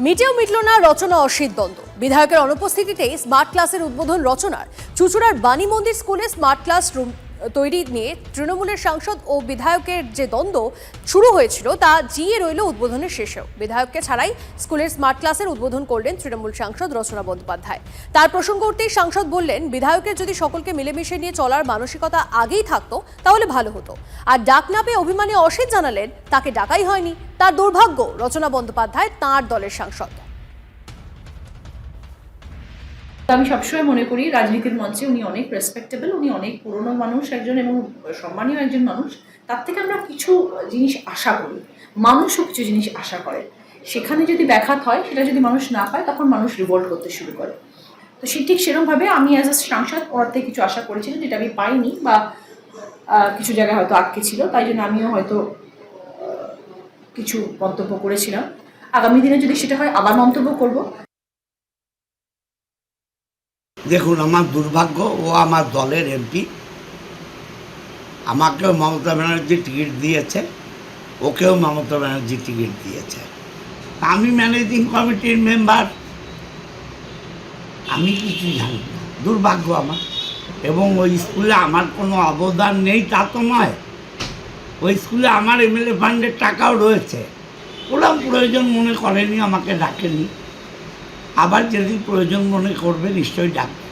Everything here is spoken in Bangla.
মিটেও মিটল না রচনা অসিত দ্বন্দ্ব। বিধায়কের অনুপস্থিতিতে স্মার্ট ক্লাসের উদ্বোধন রচনার। চুঁচুড়ার বাণী মন্দির স্কুলে স্মার্ট ক্লাস রুম তৈরি নিয়ে তৃণমূলের সাংসদ ও বিধায়কের যে দ্বন্দ্ব শুরু হয়েছিল তা জিয়ে রইল উদ্বোধনের শেষেও। বিধায়ককে ছাড়াই স্কুলের স্মার্ট ক্লাসের উদ্বোধন করলেন তৃণমূল সাংসদ রচনা বন্দ্যোপাধ্যায়। তার প্রসঙ্গ উঠতেই সাংসদ বললেন, বিধায়কের যদি সকলকে মিলেমিশে নিয়ে চলার মানসিকতা আগেই থাকতো তাহলে ভালো হতো। আর ডাক না পেয়ে অভিমানী অসিত জানালেন তাকে ডাকাই হয়নি, তার দুর্ভাগ্য। রচনা বন্দ্যোপাধ্যায় তাঁর দলের সাংসদ। আমি সবসময় মনে করি রাজনীতির মঞ্চে উনি অনেক রেসপেক্টেবল, উনি অনেক পুরনো মানুষ একজন এবং সম্মানীয় একজন মানুষ। তার থেকে আমরা কিছু জিনিস আশা করি, মানুষও কিছু জিনিস আশা করে। সেখানে যদি ব্যাঘাত হয়, সেটা যদি মানুষ না পায়, তখন মানুষ রিভোল্ট করতে শুরু করে। তো ঠিক সেরকমভাবে আমি অ্যাজ এ সাংসদ ওনার থেকে কিছু আশা করেছিলাম, যেটা আমি পাইনি বা কিছু জায়গায় হয়তো আটকে ছিল, তাই জন্য আমিও হয়তো কিছু মন্তব্য করেছিলাম। আগামী দিনে যদি সেটা হয় আবার মন্তব্য করব। দেখুন, আমার দুর্ভাগ্য, ও আমার দলের এমপি, আমাকেও মমতা ব্যানার্জি টিকিট দিয়েছে, ওকেও মমতা ব্যানার্জি টিকিট দিয়েছে। আমি ম্যানেজিং কমিটির মেম্বার, আমি কিছু জানি না, দুর্ভাগ্য আমার। এবং ওই স্কুলে আমার কোনো অবদান নেই তা তো নয়, ওই স্কুলে আমার এমএলএ ফান্ডের টাকাও রয়েছে। ওরা প্রয়োজন মনে করেনি, আমাকে ডাকেনি। আবার যেদিন প্রয়োজন মনে করবে নিশ্চয়ই ডাকবে।